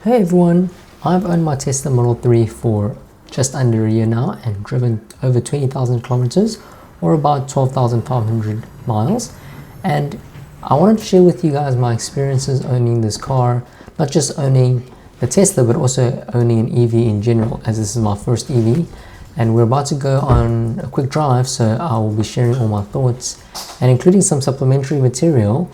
Hey everyone, I've owned my Tesla Model 3 for just under a year now and driven over 20,000 kilometers or about 12,500 miles, and I wanted to share with you guys my experiences owning this car, not just owning the Tesla but also owning an EV in general, as this is my first EV and we're about to go on a quick drive, so I will be sharing all my thoughts and including some supplementary material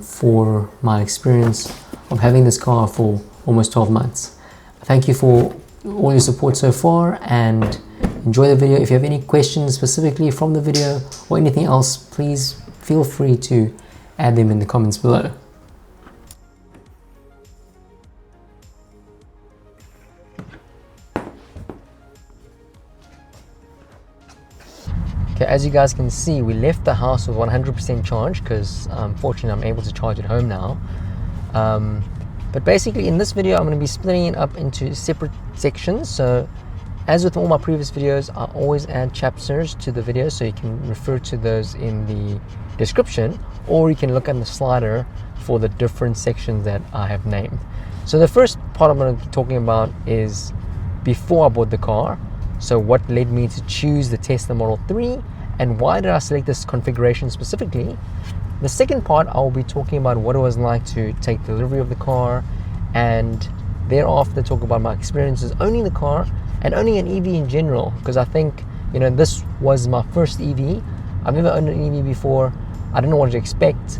for my experience of having this car for almost 12 months. Thank you for all your support so far and enjoy the video. If you have any questions specifically from the video or anything else, please feel free to add them in the comments below. Okay, as you guys can see, we left the house with 100% charge because fortunately I'm able to charge at home now. But basically in this video I'm going to be splitting it up into separate sections. So as with all my previous videos, I always add chapters to the video, so you can refer to those in the description, or you can look at the slider for the different sections that I have named. So the first part I'm going to be talking about is before I bought the car. So what led me to choose the Tesla Model 3 and why did I select this configuration specifically. The second part, I will be talking about what it was like to take delivery of the car, and thereafter talk about my experiences owning the car and owning an EV in general, because I think, you know, this was my first EV. I've never owned an EV before. I didn't know what to expect.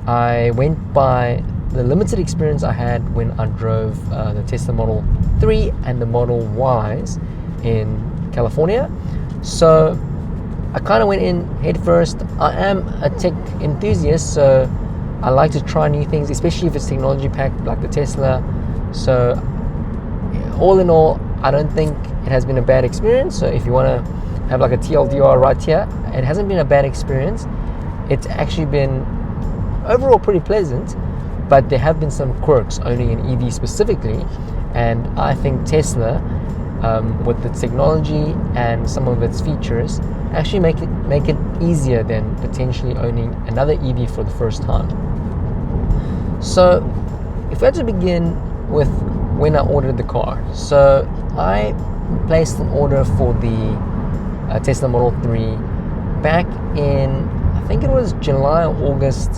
I went by the limited experience I had when I drove the Tesla Model 3 and the Model Ys in California. So I kind of went in head first. I am a tech enthusiast, so I like to try new things, especially if it's technology packed like the Tesla. So all in all, I don't think it has been a bad experience. So if you want to have like a TLDR right here, it hasn't been a bad experience. It's actually been overall pretty pleasant, but there have been some quirks owning an EV specifically, and I think Tesla with the technology and some of its features actually make it easier than potentially owning another EV for the first time. So if we had to begin with when I ordered the car, so I placed an order for the Tesla Model 3 back in, I think it was July or August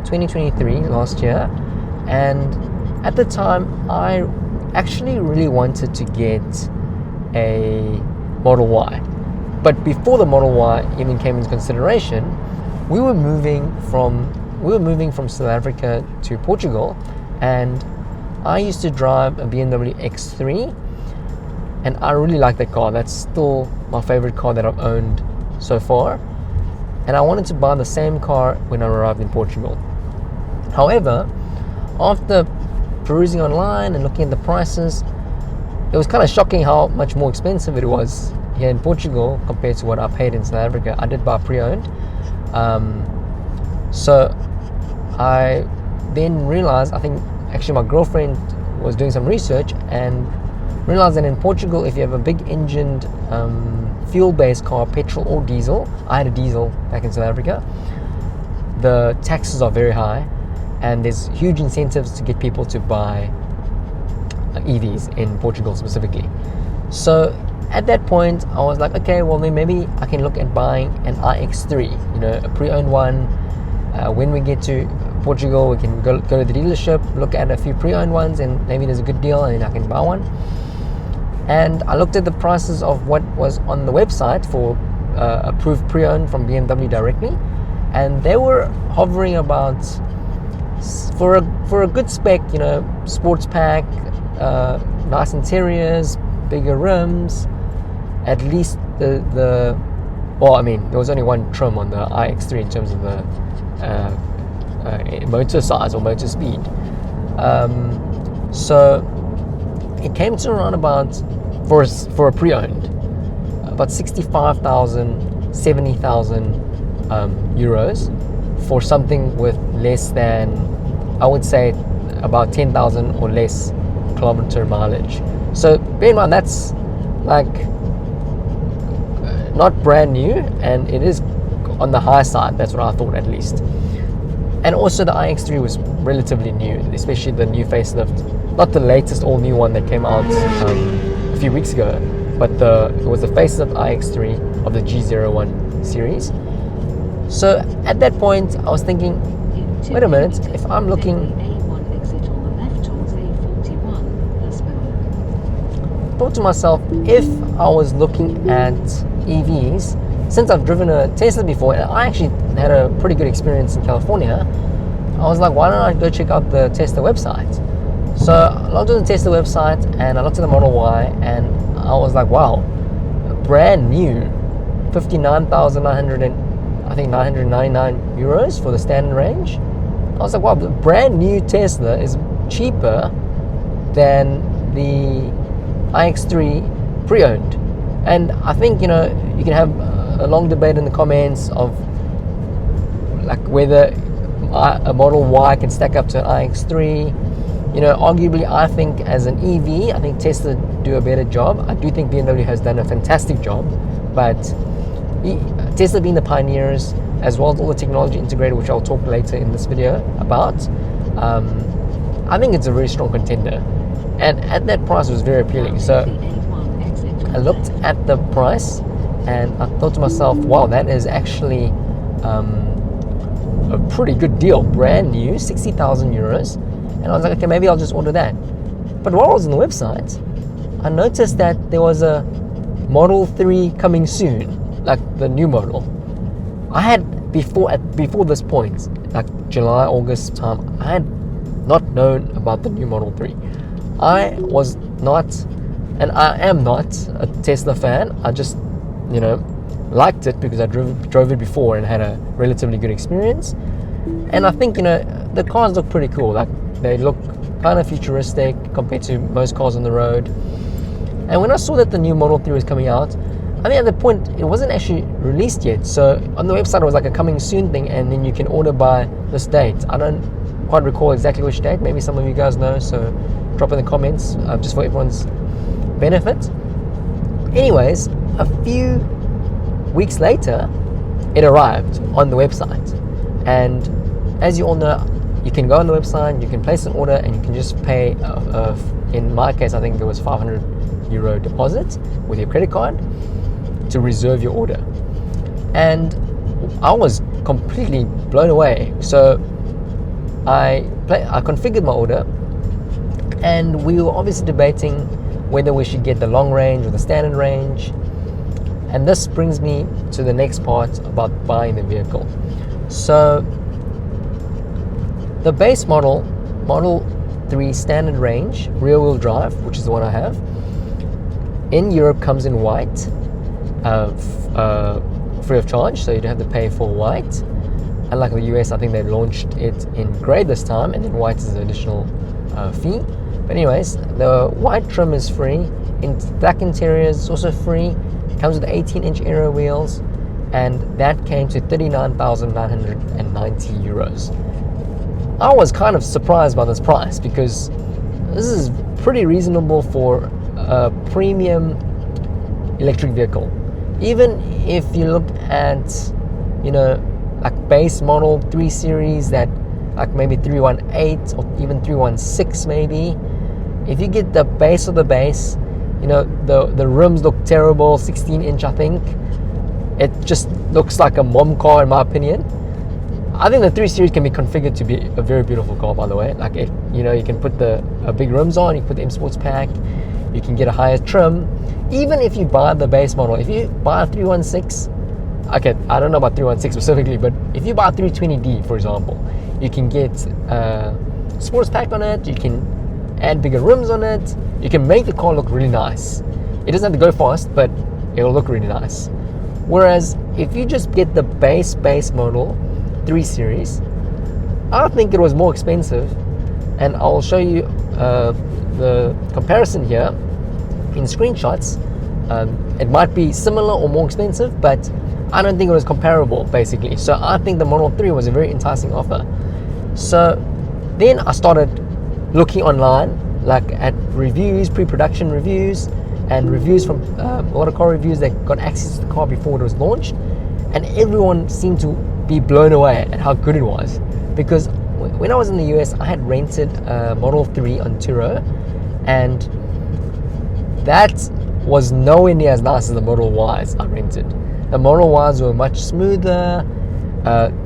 2023, last year, and at the time I actually really wanted to get a Model Y. But before the Model Y even came into consideration, we were moving from South Africa to Portugal, and I used to drive a BMW X3, and I really like that car. That's still my favorite car that I've owned so far, and I wanted to buy the same car when I arrived in Portugal. However, after perusing online and looking at the prices, it was kind of shocking how much more expensive it was here in Portugal compared to what I paid in South Africa. I did buy pre-owned. So I then realized, I think actually my girlfriend was doing some research and realized that in Portugal, if you have a big engined fuel-based car, petrol or diesel, I had a diesel back in South Africa, the taxes are very high and there's huge incentives to get people to buy EVs in Portugal specifically. So at that point I was like, okay, well then maybe I can look at buying an iX3, you know, a pre-owned one. When we get to Portugal, we can go to the dealership, look at a few pre-owned ones, and maybe there's a good deal and I can buy one. And I looked at the prices of what was on the website for approved pre-owned from BMW directly, and they were hovering about, for a good spec, you know, sports pack, nice interiors, bigger rims, at least well, I mean, there was only one trim on the iX3 in terms of the motor size or motor speed. So it came to around about, for a pre-owned, about 65,000, 70,000 euros for something with less than, I would say, about 10,000 or less kilometer mileage. So bear in mind, that's like not brand new, and it is on the high side. That's what I thought, at least. And also the iX3 was relatively new, especially the new facelift, not the latest all new one that came out a few weeks ago, but it was the facelift iX3 of the G01 series. So at that point I was thinking, wait a minute, if I'm looking, thought to myself, if I was looking at EVs, since I've driven a Tesla before, and I actually had a pretty good experience in California, I was like, why don't I go check out the Tesla website? So I logged on the Tesla website and I looked at the Model Y, and I was like, wow, brand new, 999 euros for the standard range. I was like, wow, the brand new Tesla is cheaper than the iX3 pre-owned. And I think, you can have a long debate in the comments of like whether a Model Y can stack up to an iX3. Arguably, I think as an EV, I think Tesla do a better job. I do think BMW has done a fantastic job, but Tesla being the pioneers, as well as all the technology integrated, which I'll talk later in this video about, I think it's a very strong contender. And at that price, it was very appealing. So I looked at the price and I thought to myself, wow, that is actually a pretty good deal. Brand new, 60,000 euros. And I was like, okay, maybe I'll just order that. But while I was on the website, I noticed that there was a Model 3 coming soon, like the new model. I had, before this point, like July, August time, I had not known about the new Model 3. I was not, and I am not, a Tesla fan. I just, liked it because I drove it before and had a relatively good experience. And I think, the cars look pretty cool. Like, they look kind of futuristic compared to most cars on the road. And when I saw that the new Model 3 was coming out, I think at that point it wasn't actually released yet. So on the website it was like a coming soon thing, and then you can order by this date. I don't quite recall exactly which date. Maybe some of you guys know, so drop in the comments just for everyone's benefit. Anyways, a few weeks later it arrived on the website, and as you all know, you can go on the website, you can place an order, and you can just pay in my case I think it was €500 deposit with your credit card to reserve your order. And I was completely blown away. So I configured my order, and we were obviously debating whether we should get the long range or the standard range. And this brings me to the next part about buying the vehicle. So the base Model 3 standard range rear wheel drive, which is the one I have, in Europe comes in white, free of charge, so you don't have to pay for white. Unlike the US, I think they launched it in grey this time, and then white is an additional fee. But anyways, the white trim is free. In black interiors, it's also free. It comes with 18-inch aero wheels, and that came to 39,990 euros. I was kind of surprised by this price because this is pretty reasonable for a premium electric vehicle. Even if you look at, like base Model 3 series that like maybe 318 or even 316 maybe, if you get the base of the base, the rims look terrible, 16-inch I think. It just looks like a mom car in my opinion. I think the 3 Series can be configured to be a very beautiful car, by the way. Like, you can put the big rims on, you can put the M Sports pack, you can get a higher trim. Even if you buy the base model, if you buy a 316, okay, I don't know about 316 specifically, but if you buy a 320D, for example, you can get a sports pack on it, you can add bigger rims on it, you can make the car look really nice. It doesn't have to go fast, but it'll look really nice. Whereas if you just get the base model 3 Series, I think it was more expensive, and I'll show you the comparison here in screenshots. It might be similar or more expensive, but I don't think it was comparable basically. So I think the Model 3 was a very enticing offer. So then I started looking online, like at reviews, pre-production reviews, and reviews from a lot of car reviews that got access to the car before it was launched, and everyone seemed to be blown away at how good it was. because when I was in the US, I had rented a Model 3 on Turo, and that was nowhere near as nice as the Model Ys I rented. The Model Ys were much smoother,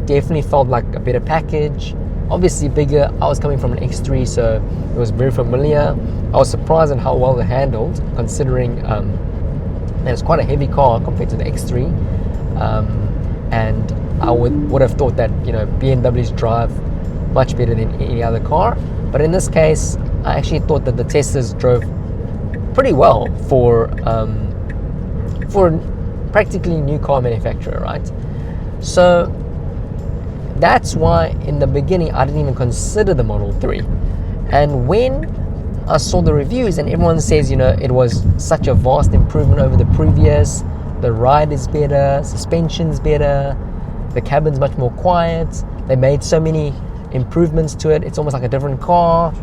definitely felt like a better package, obviously bigger. I was coming from an X3, so it was very familiar. I was surprised at how well they handled, considering that it's quite a heavy car compared to the X3. And I would have thought that, you know, BMWs drive much better than any other car, but in this case I actually thought that the Teslas drove pretty well for practically new car manufacturer, right? So that's why in the beginning I didn't even consider the Model 3. And when I saw the reviews and everyone says, you know, it was such a vast improvement over the previous, the ride is better, suspension's better, the cabin's much more quiet, they made so many improvements to it, it's almost like a different car.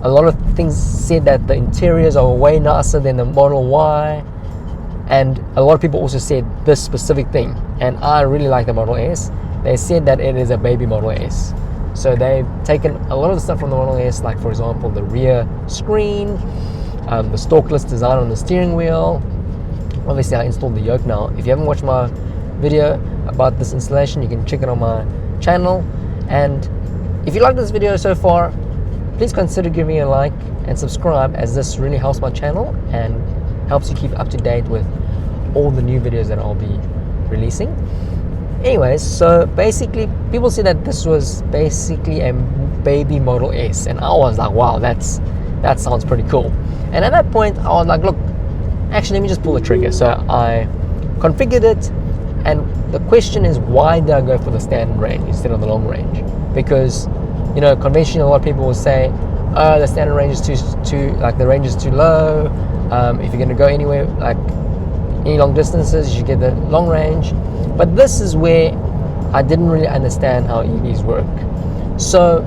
A lot of things said that the interiors are way nicer than the Model Y, and a lot of people also said this specific thing, and I really like the Model S. They said that it is a baby Model S, so they've taken a lot of the stuff from the Model S, like for example the rear screen, the stalkless design on the steering wheel. Obviously I installed the yoke now. If you haven't watched my video about this installation, you can check it on my channel. And if you like this video so far, please consider giving me a like and subscribe, as this really helps my channel and helps you keep up to date with all the new videos that I'll be releasing. Anyways, so basically people say that this was basically a baby Model S, and I was like, wow, that sounds pretty cool. And at that point I was like, look, actually let me just pull the trigger. So I configured it, and the question is, why did I go for the standard range instead of the long range? Because, you know, conventionally a lot of people will say, oh, the standard range is too like the range is too low. If you're going to go anywhere, like any long distances, you should get the long range. But this is where I didn't really understand how EVs work. So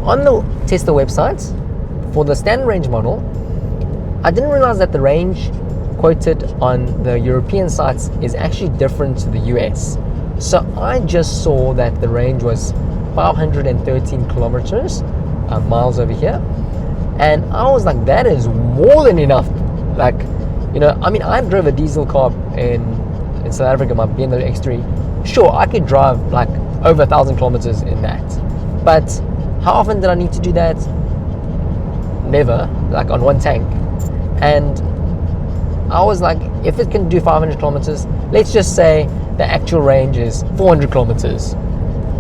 on the Tesla website for the standard range model, I didn't realize that the range quoted on the European sites is actually different to the US. So I just saw that the range was 513 kilometers, miles over here, and I was like, that is more than enough. Like, you know, I mean, I drove a diesel car in South Africa, my BMW X3. Sure, I could drive like over 1,000 kilometers in that, but how often did I need to do that? Never, like on one tank. And I was like, if it can do 500 kilometers, let's just say the actual range is 400 kilometers.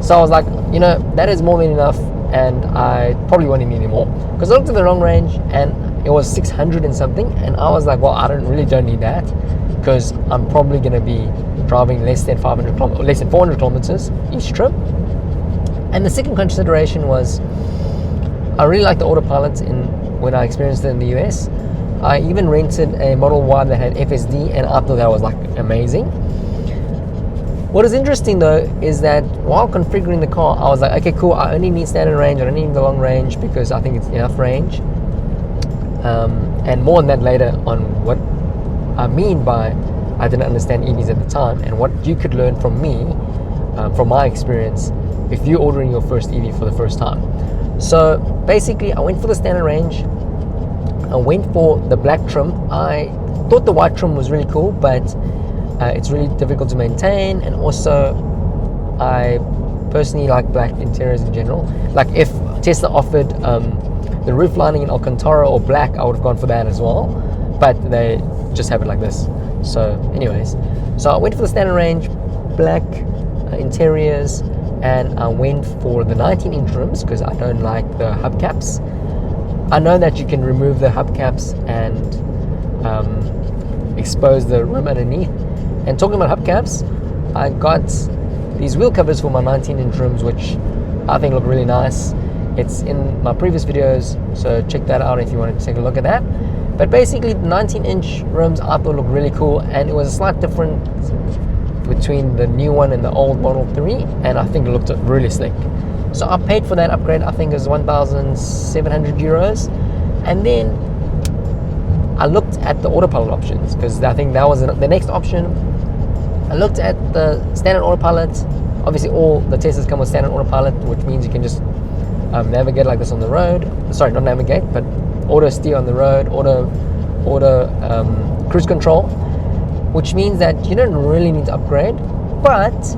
So I was like, you know, that is more than enough, and I probably won't need any more. Because I looked at the long range and it was 600 and something, and I was like, well, I don't need that, because I'm probably going to be driving less than 500 kilometers, or less than 400 kilometers each trip. And the second consideration was, I really like the Autopilot when I experienced it in the US. I even rented a Model Y that had FSD, and I thought that was like amazing. What is interesting though is that while configuring the car, I was like, okay, cool, I only need standard range, I don't need the long range because I think it's enough range. And more on that later on what I mean by I didn't understand EVs at the time, and what you could learn from me, from my experience, if you're ordering your first EV for the first time. So basically I went for the standard range. I went for the black trim. I thought the white trim was really cool, but it's really difficult to maintain, and also I personally like black interiors in general. Like if Tesla offered the roof lining in Alcantara or black, I would have gone for that as well, but they just have it like this. So anyways, so I went for the standard range, black interiors, and I went for the 19-inch rims because I don't like the hubcaps. I know that you can remove the hubcaps and expose the rim underneath. And talking about hubcaps, I got these wheel covers for my 19-inch rims, which I think look really nice. It's in my previous videos, so check that out if you want to take a look at that. But basically, the 19-inch rims I thought looked really cool, and it was a slight difference between the new one and the old Model 3, and I think it looked really slick. So I paid for that upgrade. I think it was 1,700 euros. And then I looked at the Autopilot options, because I think that was the next option. I looked at the standard Autopilot Obviously, all the Teslas come with standard autopilot, which means you can just navigate like this on the road. Sorry, not navigate, but auto steer on the road, auto cruise control, which means that you don't really need to upgrade. But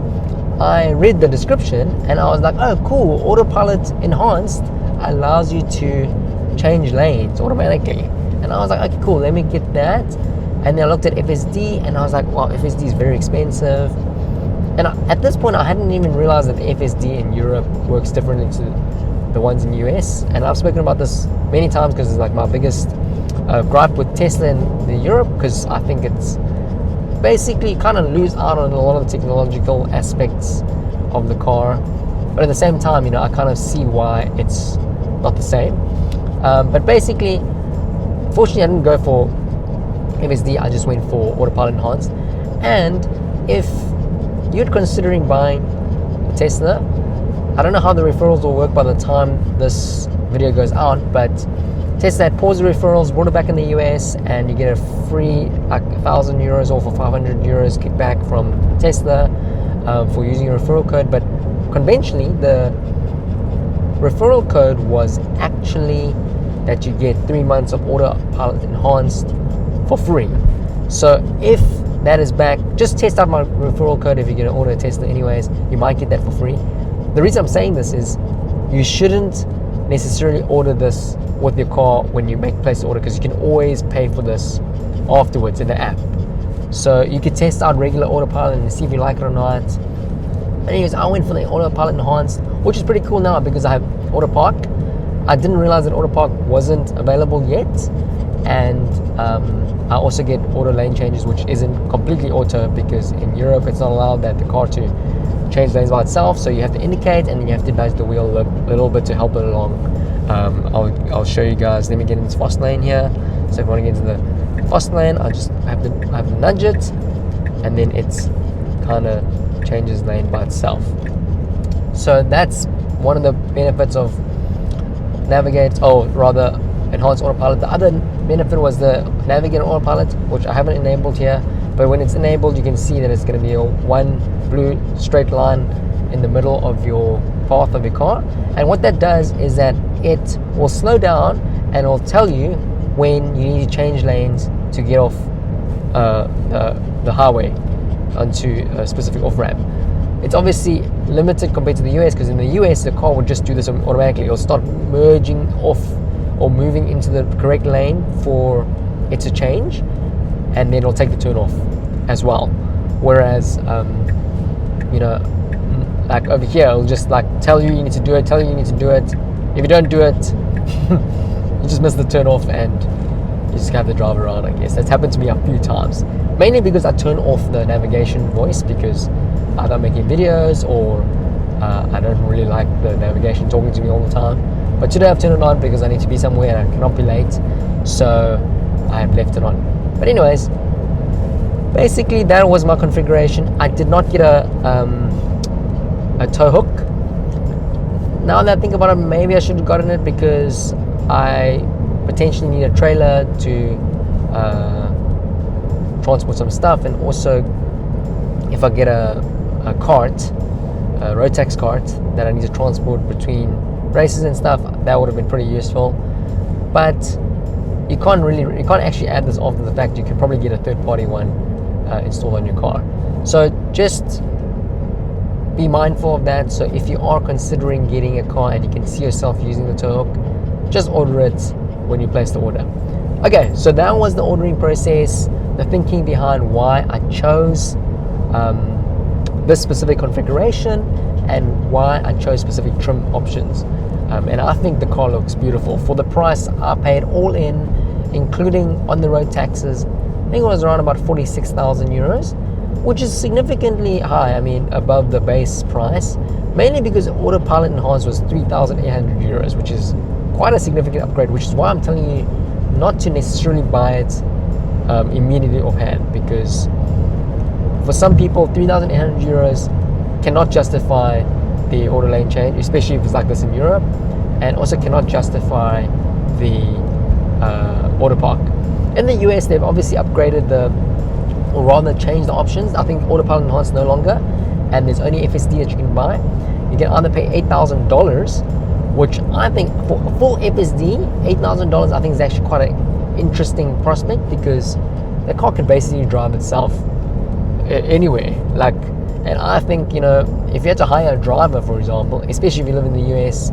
I read the description and I was like, oh cool, Autopilot Enhanced allows you to change lanes automatically. And I was like, okay cool, let me get that. And then I looked at FSD and I was like, wow, FSD is very expensive. And at this point I hadn't even realized that the FSD in Europe works differently to the ones in the US. And I've spoken about this many times because it's like my biggest gripe with Tesla in the Europe, because I think it's basically kind of lose out on a lot of the technological aspects of the car, but at the same time, you know, I kind of see why it's not the same. But basically, fortunately, I didn't go for FSD. I just went for Autopilot Enhanced. And if you're considering buying a Tesla, I don't know how the referrals will work by the time this video goes out, but Tesla had paused the referrals, brought it back in the US, and you get a free like 1,000 euros or for 500 euros kickback from Tesla for using your referral code. But conventionally, the referral code was actually that you get 3 months of Autopilot Enhanced for free. So if that is back, just test out my referral code. If you're going to order a Tesla anyways, you might get that for free. The reason I'm saying this is you shouldn't necessarily order this with your car when you place the order, because you can always pay for this afterwards in the app. So you could test out regular Autopilot and see if you like it or not. Anyways, I went for the Autopilot Enhanced, which is pretty cool now because I have Auto Park. I didn't realize that Auto Park wasn't available yet, and I also get auto lane changes, which isn't completely auto because in Europe it's not allowed that the car to change lanes by itself. So you have to indicate and then you have to nudge the wheel a little bit to help it along. I'll show you guys. Let me get into fast lane here. So if I want to get into the fast lane, I just have to nudge it, and then it's kind of changes lane by itself. So that's one of the benefits of Enhanced Autopilot. The other benefit was the Navigate Autopilot, which I haven't enabled here, but when it's enabled you can see that it's going to be a one blue straight line in the middle of your path of your car. And what that does is that it will slow down and it will tell you when you need to change lanes to get off the highway onto a specific off-ramp. It's obviously limited compared to the US, because in the US the car would just do this automatically. It'll start merging off or moving into the correct lane for it to change, and then it'll take the turn off as well. Whereas like over here it'll just like tell you need to do it, If you don't do it you just miss the turn off and you just have the drive around, I guess. That's happened to me a few times, mainly because I turn off the navigation voice because either I'm making videos or I don't really like the navigation talking to me all the time. But today I've turned it on because I need to be somewhere and I cannot be late, so I have left it on. But anyways, basically that was my configuration. I did not get a tow hook. Now that I think about it, maybe I should have gotten it because I potentially need a trailer to transport some stuff, and also if I get a cart, a road tax cart that I need to transport between races and stuff, that would have been pretty useful. But you can't actually add this after the fact. You can probably get a third-party one installed on your car. So just be mindful of that. So if you are considering getting a car and you can see yourself using the tow hook, just order it when you place the order. Okay, so that was the ordering process, the thinking behind why I chose this specific configuration and why I chose specific trim options. And I think the car looks beautiful. For the price I paid all in, including on the road taxes, I think it was around about 46,000 euros, which is significantly high, I mean above the base price, mainly because Autopilot Enhanced was 3,800 euros, which is quite a significant upgrade, which is why I'm telling you not to necessarily buy it immediately offhand, because for some people 3,800 euros cannot justify the auto lane change, especially if it's like this in Europe, and also cannot justify the auto park. In the US, they've obviously upgraded or rather changed the options. I think Autopilot Enhanced no longer, and there's only FSD that you can buy, you can either pay $8,000, which I think for a full FSD, $8,000 I think is actually quite an interesting prospect, because the car can basically drive itself anywhere. Like, and I think, you know, if you had to hire a driver, for example, especially if you live in the US,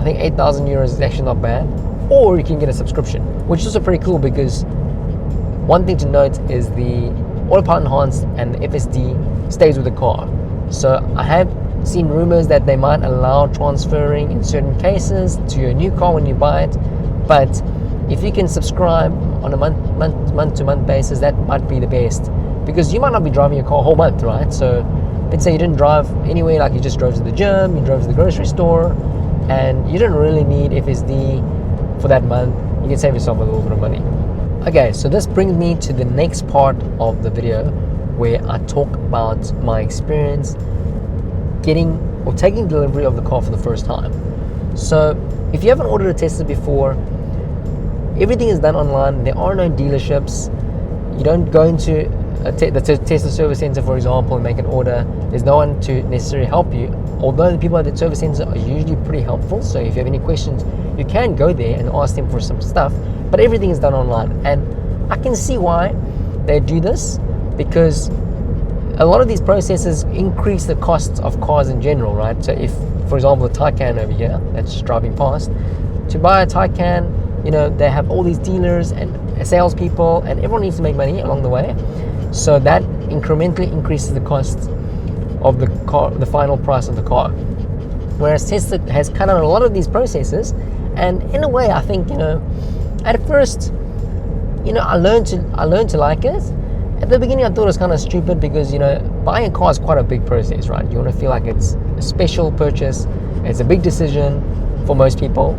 I think 8,000 euros is actually not bad. Or you can get a subscription, which is also pretty cool, because one thing to note is the Autopilot Enhanced and the FSD stays with the car. So I have seen rumors that they might allow transferring in certain cases to your new car when you buy it, but if you can subscribe on a month to month basis, that might be the best, because you might not be driving your car a whole month, right? So let's say you didn't drive anywhere, like you just drove to the gym, you drove to the grocery store, and you didn't really need FSD for that month. You can save yourself a little bit of money. Okay, so this brings me to the next part of the video, where I talk about my experience getting or taking delivery of the car for the first time. So if you haven't ordered a Tesla before, everything is done online. There are no dealerships. You don't go into the Tesla service center, for example, and make an order. There's no one to necessarily help you, although the people at the service center are usually pretty helpful. So if you have any questions, you can go there and ask them for some stuff, but everything is done online. And I can see why they do this, because a lot of these processes increase the costs of cars in general, right? So if, for example, the Taycan over here that's just driving past, to buy a Taycan, you know, they have all these dealers and salespeople, and everyone needs to make money along the way. So that incrementally increases the cost of the car, the final price of the car. Whereas Tesla has cut out a lot of these processes, and in a way, I think, you know, at first, you know, I learned to like it. At the beginning, I thought it was kind of stupid, because, you know, buying a car is quite a big process, right? You want to feel like it's a special purchase. It's a big decision for most people,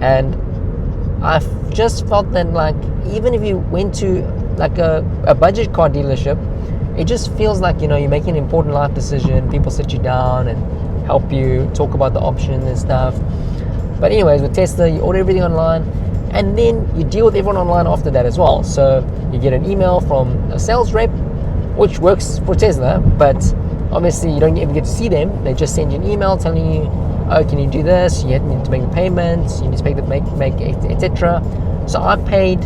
and I've just felt that, like, even if you went to like a budget car dealership, it just feels like, you know, you're making an important life decision. People sit you down and help you talk about the option and stuff. But anyways, with Tesla, you order everything online, and then you deal with everyone online after that as well. So you get an email from a sales rep, which works for Tesla, but obviously you don't even get to see them. They just send you an email telling you, oh, can you do this? You need to make the payments, you need to make etc. So I paid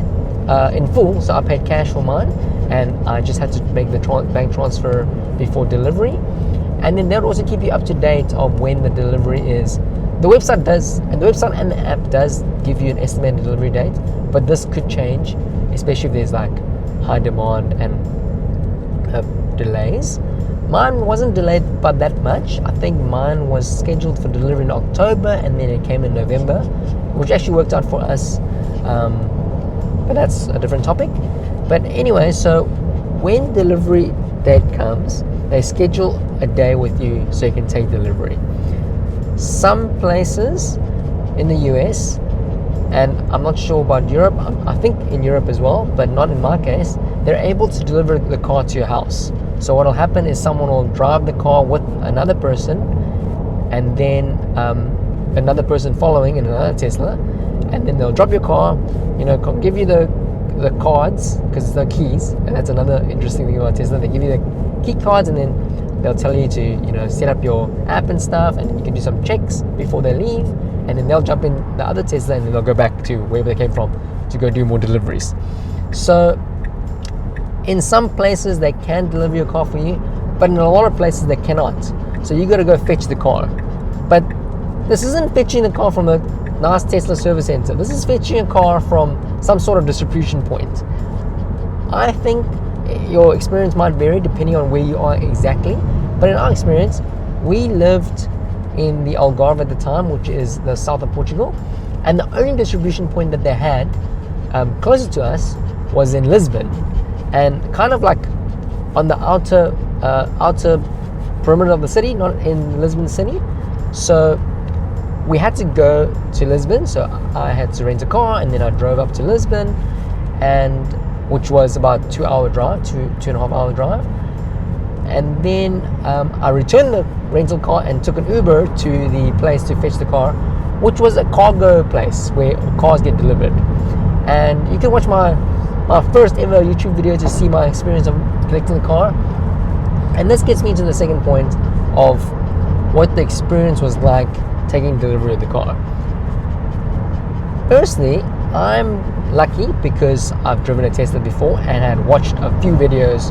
in full, so I paid cash for mine, and I just had to make the bank transfer before delivery. And then they'll also keep you up to date of when the delivery is. The website does, and the website and the app does give you an estimated delivery date, but this could change, especially if there's like high demand and delays. Mine wasn't delayed by that much. I think mine was scheduled for delivery in October, and then it came in November, which actually worked out for us, but that's a different topic. But anyway, so when delivery date comes, they schedule a day with you so you can take delivery. Some places in the US, and I'm not sure about Europe, I think in Europe as well, but not in my case, they're able to deliver the car to your house. So what will happen is someone will drive the car with another person, and then another person following in another Tesla, and then they'll drop your car, you know, give you the cards, because it's the keys, and that's another interesting thing about Tesla. They give you the key cards, and then they'll tell you to, you know, set up your app and stuff, and then you can do some checks before they leave, and then they'll jump in the other Tesla, and then they'll go back to wherever they came from to go do more deliveries. So in some places they can deliver your car for you, but in a lot of places they cannot. So you got to go fetch the car. But this isn't fetching the car from a nice Tesla service center. This is fetching a car from some sort of distribution point. I think your experience might vary depending on where you are exactly, but in our experience, we lived in the Algarve at the time, which is the south of Portugal, and the only distribution point that they had closer to us was in Lisbon, and kind of like on the outer perimeter of the city, not in Lisbon city. So we had to go to Lisbon, so I had to rent a car, and then I drove up to Lisbon, and which was about 2-hour drive, 2.5-hour drive. And then I returned the rental car and took an Uber to the place to fetch the car, which was a cargo place where cars get delivered. And you can watch my first ever YouTube video to see my experience of collecting the car. And this gets me to the second point of what the experience was like taking delivery of the car. Personally, I'm lucky because I've driven a Tesla before and had watched a few videos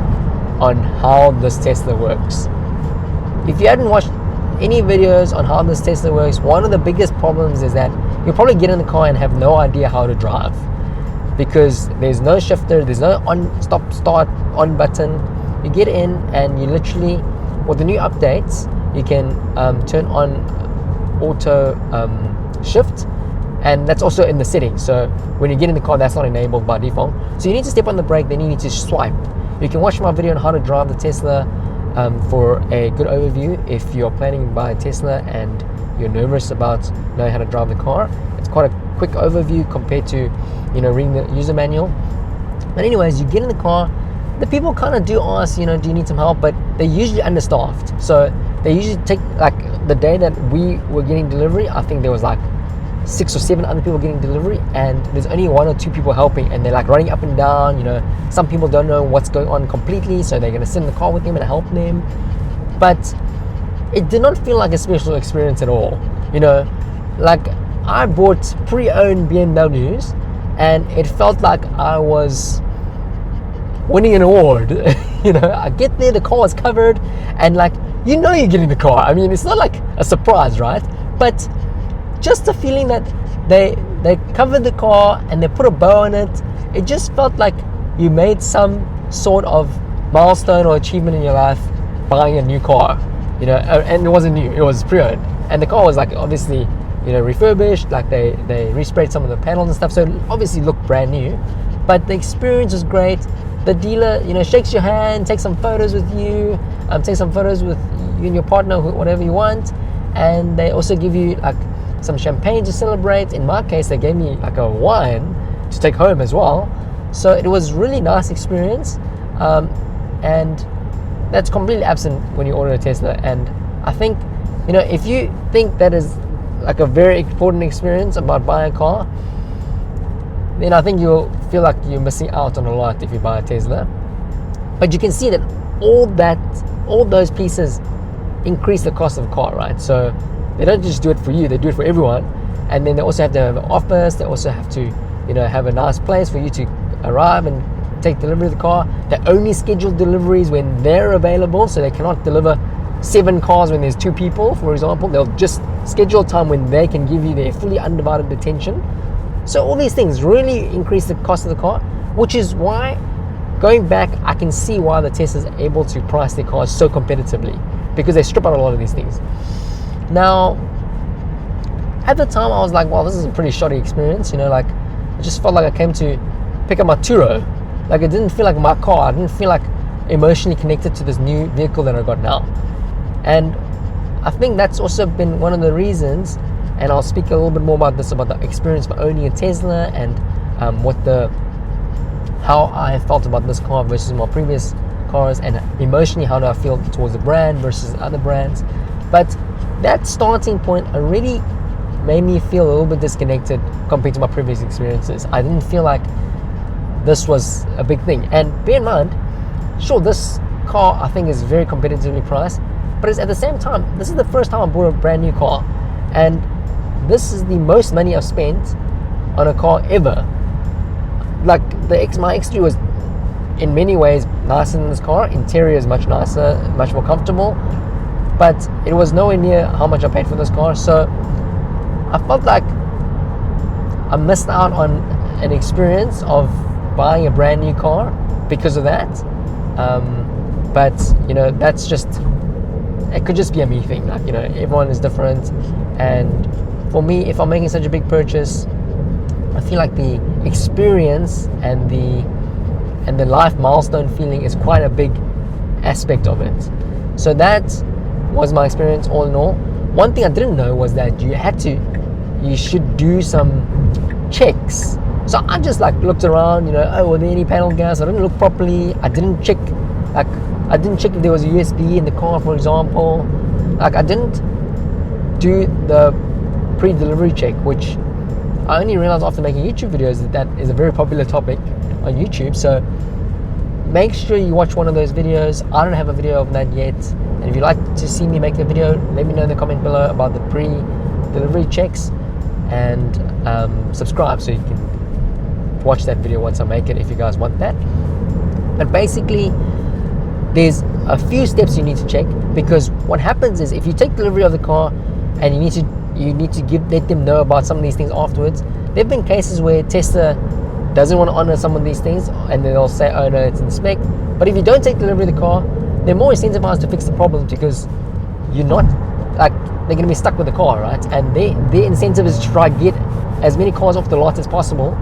on how this Tesla works. If you hadn't watched any videos on how this Tesla works, one of the biggest problems is that you'll probably get in the car and have no idea how to drive, because there's no shifter, there's no on, stop, start, on button. You get in and you literally, with the new updates, you can turn on auto shift, and that's also in the settings. So when you get in the car, that's not enabled by default. So you need to step on the brake, then you need to swipe. You can watch my video on how to drive the Tesla for a good overview if you're planning to buy a Tesla and you're nervous about knowing how to drive the car. It's quite a quick overview compared to, you know, reading the user manual. But anyways, you get in the car, the people kind of do ask, you know, do you need some help? But they're usually understaffed. So they usually take, like the day that we were getting delivery, I think there was like 6 or 7 other people getting delivery, and there's only 1 or 2 people helping, and they're like running up and down. You know, some people don't know what's going on completely, so they're going to sit in the car with them and help them. But it did not feel like a special experience at all. You know, like I bought pre-owned BMWs and it felt like I was winning an award. You know, I get there, the car is covered, and like, you know, you're getting the car. I mean, it's not like a surprise, right? But just the feeling that they covered the car and they put a bow on it, it just felt like you made some sort of milestone or achievement in your life buying a new car, you know. And it wasn't new, it was pre-owned, and the car was like obviously, you know, refurbished, like they resprayed some of the panels and stuff, so it obviously looked brand new. But the experience was great. The dealer, you know, shakes your hand, takes some photos with you, take some photos with you and your partner, whatever you want, and they also give you like some champagne to celebrate. In my case, they gave me like a wine to take home as well. So it was really nice experience, and that's completely absent when you order a Tesla. And I think, you know, if you think that is like a very important experience about buying a car, then I think you'll feel like you're missing out on a lot if you buy a Tesla. But you can see that all those pieces increase the cost of the car, right? So they don't just do it for you, they do it for everyone. And then they also have to have an office, they also have to, you know, have a nice place for you to arrive and take delivery of the car. They only schedule deliveries when they're available, so they cannot deliver 7 cars when there's 2 people, for example. They'll just schedule time when they can give you their fully undivided attention. So all these things really increase the cost of the car, which is why, going back, I can see why the Teslas are able to price their cars so competitively, because they strip out a lot of these things. Now, at the time I was like, well, this is a pretty shoddy experience, you know, like it just felt like I came to pick up my Turo. Like it didn't feel like my car, I didn't feel like emotionally connected to this new vehicle that I got now. And I think that's also been one of the reasons, and I'll speak a little bit more about this, about the experience for owning a Tesla and how I felt about this car versus my previous cars, and emotionally how do I feel towards the brand versus other brands. But that starting point already made me feel a little bit disconnected compared to my previous experiences. I didn't feel like this was a big thing. And bear in mind, sure, this car I think is very competitively priced, but it's at the same time, this is the first time I bought a brand new car, and this is the most money I've spent on a car ever. Like my X3 was in many ways nicer than this car. Interior is much nicer, much more comfortable, but it was nowhere near how much I paid for this car. So I felt like I missed out on an experience of buying a brand new car because of that. But you know, that's just, it could just be a me thing. Like, you know, everyone is different, and for me, if I'm making such a big purchase, I feel like the experience and the life milestone feeling is quite a big aspect of it. So that was my experience all in all. One thing I didn't know was that you should do some checks. So I just like looked around, you know, oh, were there any panel gas? I didn't look properly. I didn't check if there was a USB in the car, for example. Like I didn't do the pre-delivery check, which I only realized after making YouTube videos that is a very popular topic on YouTube. So make sure you watch one of those videos. I don't have a video of that yet, and if you'd like to see me make a video, let me know in the comment below about the pre-delivery checks, and subscribe so you can watch that video once I make it if you guys want that. But basically, there's a few steps you need to check, because what happens is if you take delivery of the car and you need to let them know about some of these things afterwards. There have been cases where Tesla doesn't want to honor some of these things, and then they'll say, oh no, it's in spec. But if you don't take delivery of the car, they're more incentivized to fix the problem, because you're not, like, they're going to be stuck with the car, right? And their incentive is to try to get as many cars off the lot as possible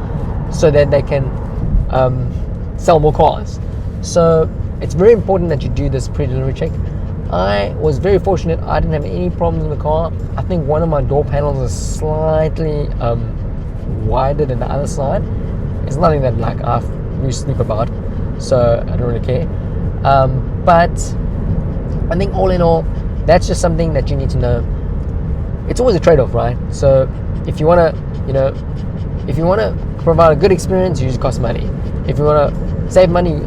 so that they can sell more cars. So it's very important that you do this pre-delivery check. I was very fortunate. I didn't have any problems in the car. I think one of my door panels is slightly wider than the other side. It's nothing that like I lose sleep about, so I don't really care. But I think all in all, that's just something that you need to know. It's always a trade-off, right? So if you want to provide a good experience, you just cost money. If you want to save money,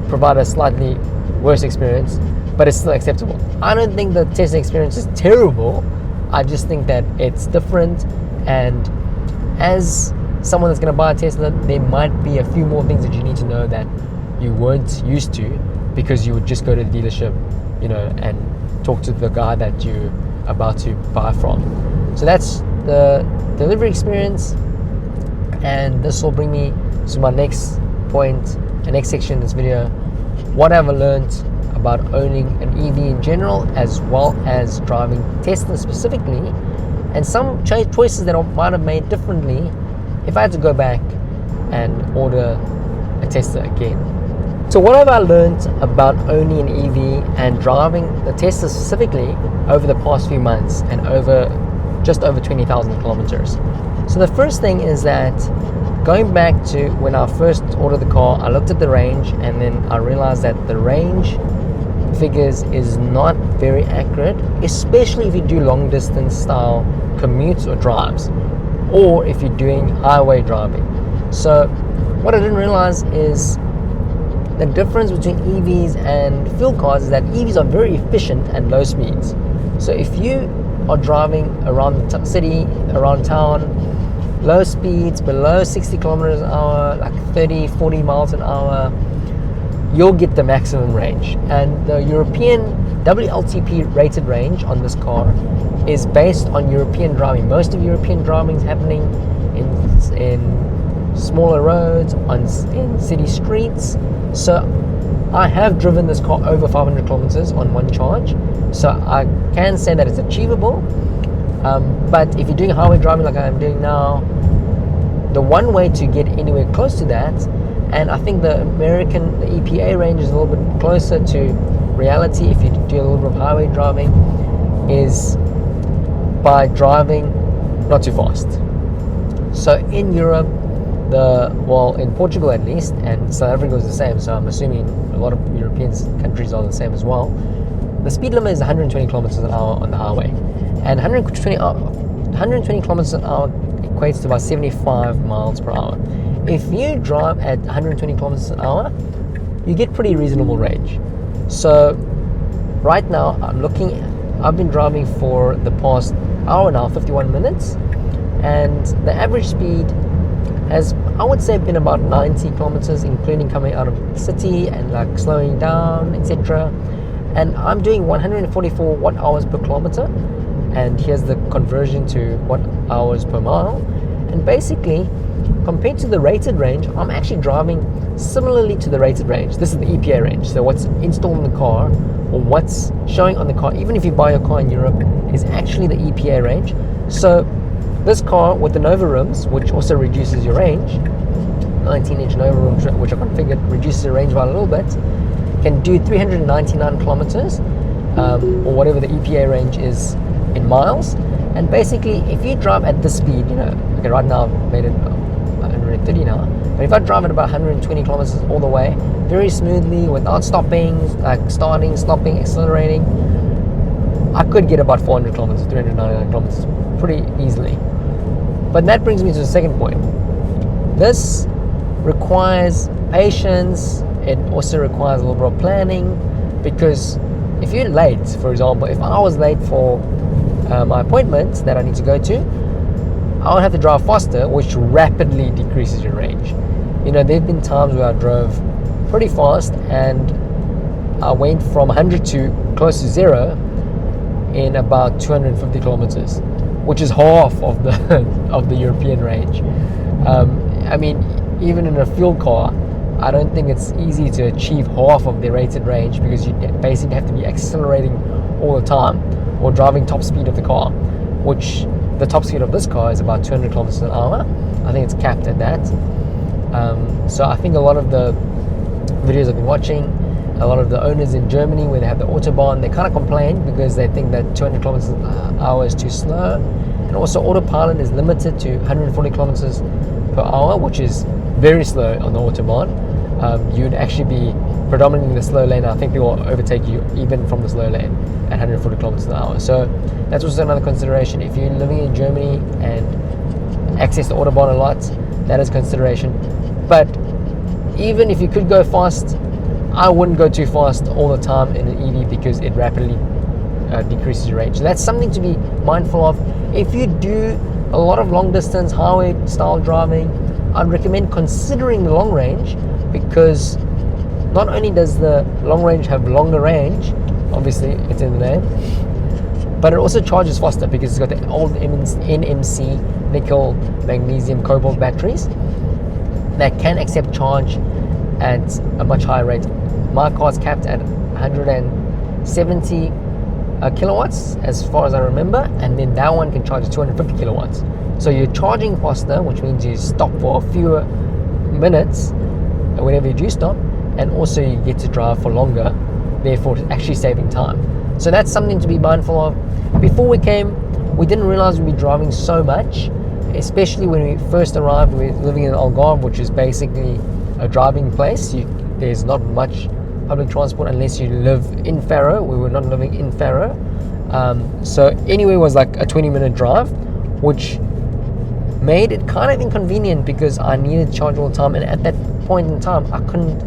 provide a slightly worse experience, but it's still acceptable. I don't think the Tesla experience is terrible. I just think that it's different, and as someone that's going to buy a Tesla, there might be a few more things that you need to know that you weren't used to, because you would just go to the dealership, and talk to the guy that you're about to buy from. So that's the delivery experience, and this will bring me to my next point, the next section in this video. What have I learned about owning an EV in general, as well as driving Tesla specifically, and some choices that I might have made differently if I had to go back and order a Tesla again. So what have I learned about owning an EV and driving the Tesla specifically over the past few months and just over 20,000 kilometers? So the first thing is that going back to when I first ordered the car, I looked at the range, and then I realized that the range figures is not very accurate, especially if you do long distance style commutes or drives, or if you're doing highway driving. So what I didn't realize is the difference between EVs and fuel cars is that EVs are very efficient at low speeds. So if you are driving around the city, around town, low speeds below 60 kilometers an hour, like 30-40 miles an hour, you'll get the maximum range. And the European WLTP rated range on this car is based on European driving. Most of European driving is happening in smaller roads, in city streets. So I have driven this car over 500 kilometers on one charge, so I can say that it's achievable. But if you're doing highway driving like I'm doing now, the one way to get anywhere close to that, and I think the EPA range is a little bit closer to reality if you do a little bit of highway driving, is by driving not too fast. So in Europe, in Portugal at least, and South Africa is the same, so I'm assuming a lot of European countries are the same as well, the speed limit is 120 kilometers an hour on the highway. And 120 kilometers an hour equates to about 75 miles per hour. If you drive at 120 kilometers an hour, you get pretty reasonable range. So right now I've been driving for the past hour now, 51 minutes, and the average speed has, I would say, been about 90 kilometers, including coming out of the city and like slowing down, etc. And I'm doing 144 watt hours per kilometer, and here's the conversion to watt hours per mile. And basically, compared to the rated range, I'm actually driving similarly to the rated range. This is the EPA range, so what's installed in the car, or what's showing on the car, even if you buy your car in Europe, is actually the EPA range. So this car with the Nova rims, which also reduces your range, 19-inch Nova rims, which are configured, reduces your range by a little bit, can do 399 kilometers, or whatever the EPA range is in miles. And basically, if you drive at this speed, okay, right now I've made it 130 now, but if I drive at about 120 kilometers all the way, very smoothly, without stopping, like starting, stopping, accelerating, I could get about 400 kilometers, 399 kilometers pretty easily. But that brings me to the second point. This requires patience. It also requires a little bit of planning, because if you're late, for example, if I was late for my appointment that I need to go to, I would have to drive faster, which rapidly decreases your range. You know, there have been times where I drove pretty fast and I went from 100 to close to 0 in about 250 kilometers, which is half of the of the European range. I mean, even in a fuel car, I don't think it's easy to achieve half of the rated range, because you basically have to be accelerating all the time or driving top speed of the car, which the top speed of this car is about 200 kilometers an hour. I think it's capped at that. So I think a lot of the videos I've been watching, a lot of the owners in Germany where they have the Autobahn, they kind of complain because they think that 200 kilometers an hour is too slow. And also Autopilot is limited to 140 kilometers per hour, which is very slow on the Autobahn. You'd actually be predominantly in the slow lane. I think people will overtake you even from the slow lane at 140 kilometers an hour. So that's also another consideration. If you're living in Germany and access the Autobahn a lot, that is consideration. But even if you could go fast, I wouldn't go too fast all the time in an EV, because it rapidly decreases your range. So that's something to be mindful of. If you do a lot of long distance highway style driving, I'd recommend considering the long range, because not only does the long range have longer range, obviously it's in the name, but it also charges faster because it's got the old NMC nickel, magnesium, cobalt batteries that can accept charge at a much higher rate. My car's capped at 170 kilowatts as far as I remember, and then that one can charge 250 kilowatts. So you're charging faster, which means you stop for fewer minutes whenever you do stop, and also you get to drive for longer, therefore actually saving time. So that's something to be mindful of. Before we came, we didn't realize we'd be driving so much, especially when we first arrived. We were living in Algarve, which is basically a driving place. There's not much public transport unless you live in Faro. We were not living in Faro. So anyway, it was like a 20-minute drive, which made it kind of inconvenient because I needed to charge all the time, and at that point in time I couldn't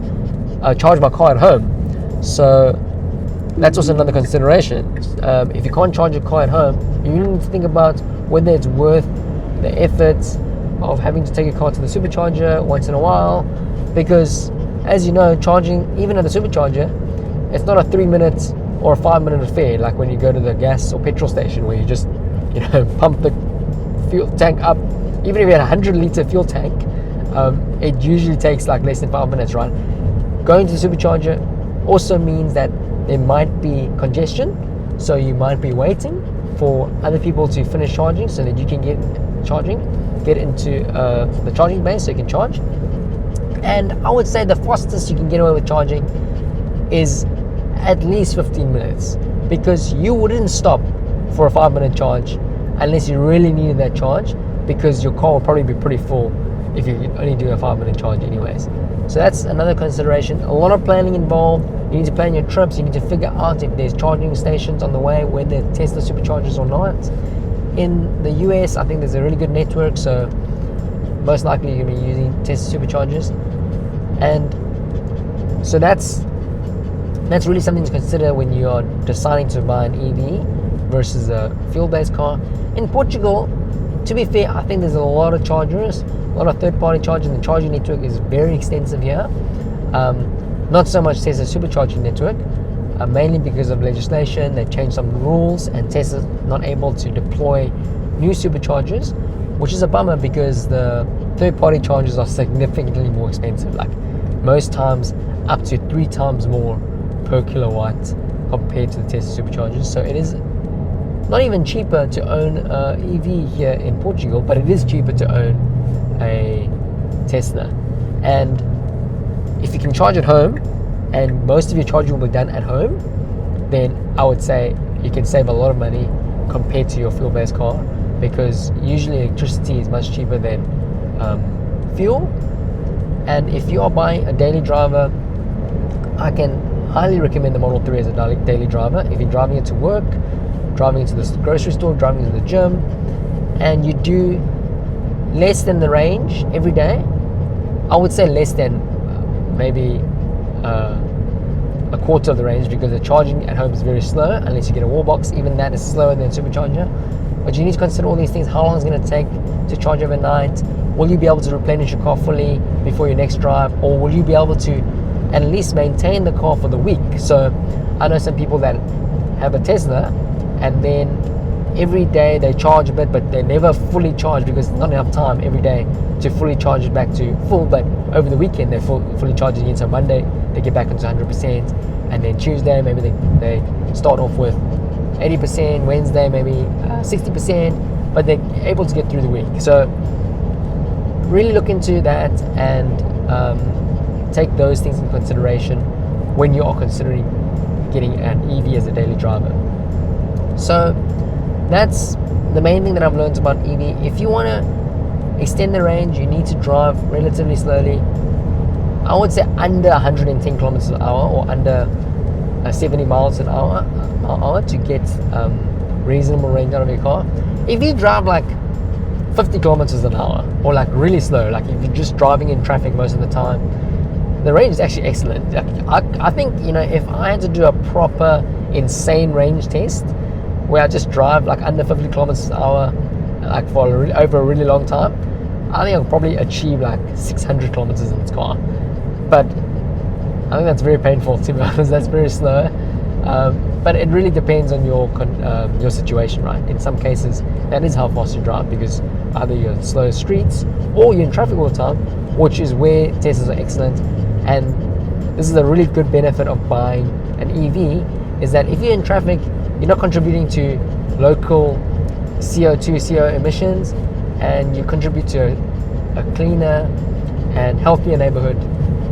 charge my car at home. So that's also another consideration. If you can't charge your car at home, you need to think about whether it's worth the effort of having to take your car to the supercharger once in a while, because as you know, charging even at the supercharger, it's not a 3-minute or a 5-minute affair like when you go to the gas or petrol station where you just pump the fuel tank up. Even if you had a 100-liter fuel tank, it usually takes like less than 5 minutes, right? Going to the supercharger also means that there might be congestion, so you might be waiting for other people to finish charging so that you can get into the charging bay so you can charge. And I would say the fastest you can get away with charging is at least 15 minutes, because you wouldn't stop for a 5-minute charge unless you really needed that charge, because your car will probably be pretty full if you only do a 5-minute charge anyways. So that's another consideration. A lot of planning involved. You need to plan your trips. You need to figure out if there's charging stations on the way, whether Tesla superchargers or not. In the US, I think there's a really good network, so most likely you're going to be using Tesla superchargers. And so that's really something to consider when you are deciding to buy an EV versus a fuel-based car. In Portugal, to be fair, I think there's a lot of chargers, a lot of third-party chargers. The charging network is very extensive here. Not so much Tesla supercharging network, mainly because of legislation. They've changed some rules, and Tesla's not able to deploy new superchargers, which is a bummer because the third-party chargers are significantly more expensive, like most times up to 3 times more per kilowatt compared to the Tesla superchargers. So it is not even cheaper to own an EV here in Portugal, but it is cheaper to own a Tesla. And if you can charge at home, and most of your charging will be done at home, then I would say you can save a lot of money compared to your fuel-based car, because usually electricity is much cheaper than fuel. And if you are buying a daily driver, I can highly recommend the Model 3 as a daily driver. If you're driving it to work, driving it to the grocery store, driving it to the gym, and you do less than the range every day, I would say less than maybe a quarter of the range, because the charging at home is very slow unless you get a wall box. Even that is slower than a supercharger. But you need to consider all these things. How long is it going to take to charge overnight? Will you be able to replenish your car fully before your next drive, or will you be able to at least maintain the car for the week? So I know some people that have a Tesla and then every day they charge a bit, but they never fully charge because there's not enough time every day to fully charge it back to full. But over the weekend they're fully charging it. So Monday they get back into 100%, and then Tuesday maybe they start off with 80%, Wednesday maybe 60%, but they're able to get through the week. So really look into that and take those things into consideration when you are considering getting an EV as a daily driver. So that's the main thing that I've learned about EV. If you want to extend the range, you need to drive relatively slowly. I would say under 110 kilometers an hour, or under 70 miles an hour to get reasonable range out of your car. If you drive like 50 kilometers an hour, or like really slow, like if you're just driving in traffic most of the time, the range is actually excellent. I think, if I had to do a proper insane range test where I just drive like under 50 kilometers an hour, like for over a really long time, I think I'll probably achieve like 600 kilometers in this car. But I think that's very painful, to be honest. That's very slow. But it really depends on your situation, right? In some cases, that is how fast you drive, because either you're in slow streets or you're in traffic all the time, which is where Teslas are excellent. And this is a really good benefit of buying an EV, is that if you're in traffic, you're not contributing to local CO2, CO emissions, and you contribute to a cleaner and healthier neighborhood,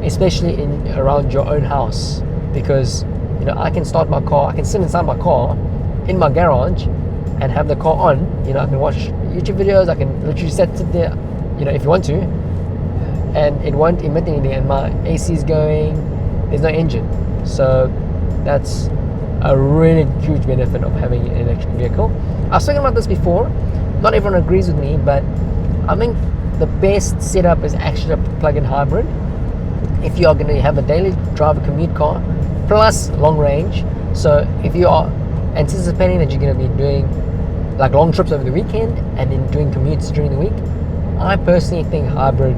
especially around your own house. Because I can start my car, I can sit inside my car in my garage and have the car on. I can watch YouTube videos, I can literally set it there, if you want to, and it won't emit anything, and my AC is going, there's no engine. So that's a really huge benefit of having an electric vehicle. I was talking about this before, not everyone agrees with me, but I think the best setup is actually a plug-in hybrid. If you are going to have a daily driver commute car plus long range, so if you are anticipating that you're going to be doing like long trips over the weekend and then doing commutes during the week, I personally think hybrid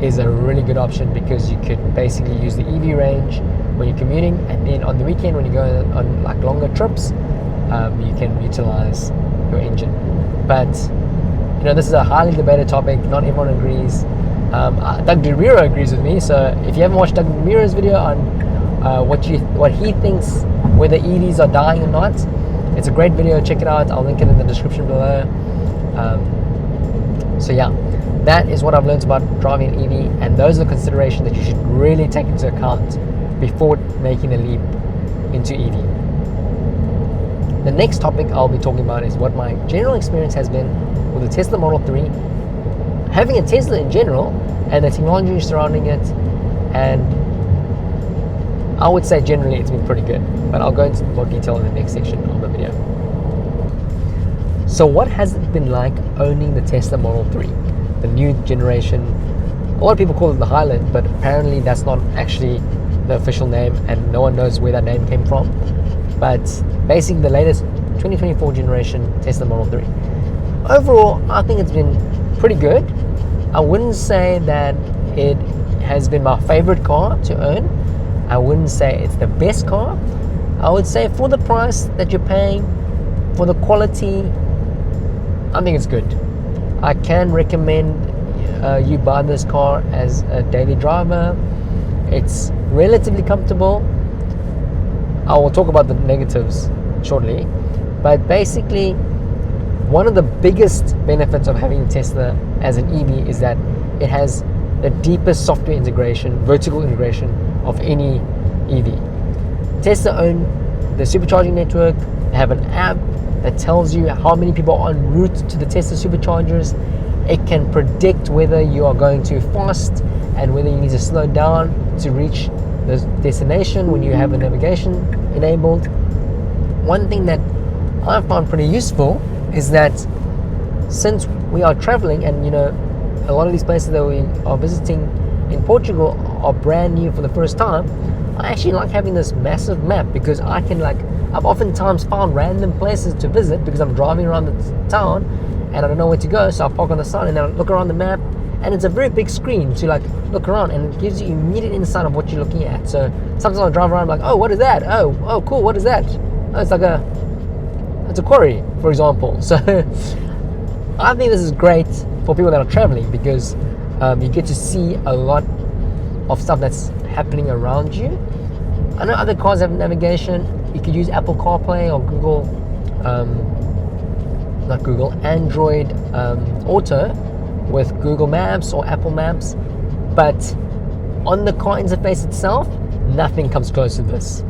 is a really good option, because you could basically use the EV range when you're commuting, and then on the weekend when you go on like longer trips, you can utilize your engine. But this is a highly debated topic. Not everyone agrees. Doug DeMuro agrees with me. So if you haven't watched Doug DeMuro's video on what he thinks, whether EVs are dying or not, it's a great video. Check it out. I'll link it in the description below. So yeah, that is what I've learned about driving an EV, and those are the considerations that you should really take into account before making a leap into EV. The next topic I'll be talking about is what my general experience has been with the Tesla Model 3, having a Tesla in general, and the technology surrounding it. And I would say generally it's been pretty good, but I'll go into more detail in the next section of the video. So what has it been like owning the Tesla Model 3, the new generation? A lot of people call it the Highland, but apparently that's not actually the official name, and no one knows where that name came from. But basically the latest 2024 generation Tesla Model 3. Overall, I think it's been pretty good. I wouldn't say that it has been my favorite car to own. I wouldn't say it's the best car. I would say for the price that you're paying, for the quality, I think it's good. I can recommend you buy this car as a daily driver. It's relatively comfortable. I will talk about the negatives shortly, but basically one of the biggest benefits of having a Tesla as an EV is that it has the deepest software integration, vertical integration of any EV. Tesla own the supercharging network. They have an app that tells you how many people are en route to the Tesla superchargers. It can predict whether you are going too fast and whether you need to slow down to reach the destination when you have a navigation enabled. One thing that I found pretty useful is that since we are traveling, and a lot of these places that we are visiting in Portugal are brand new for the first time, I actually like having this massive map, because I can I've oftentimes found random places to visit because I'm driving around the town and I don't know where to go, so I park on the side and then I look around the map, and it's a very big screen to look around, and it gives you immediate insight of what you're looking at. So sometimes I drive around like, oh, what is that? Oh, cool, what is that? Oh, it's a quarry, for example. So I think this is great for people that are traveling, because you get to see a lot of stuff that's happening around you. I know other cars have navigation. You could use Apple CarPlay or Android Auto with Google Maps or Apple Maps, but on the car interface itself, nothing comes close to this,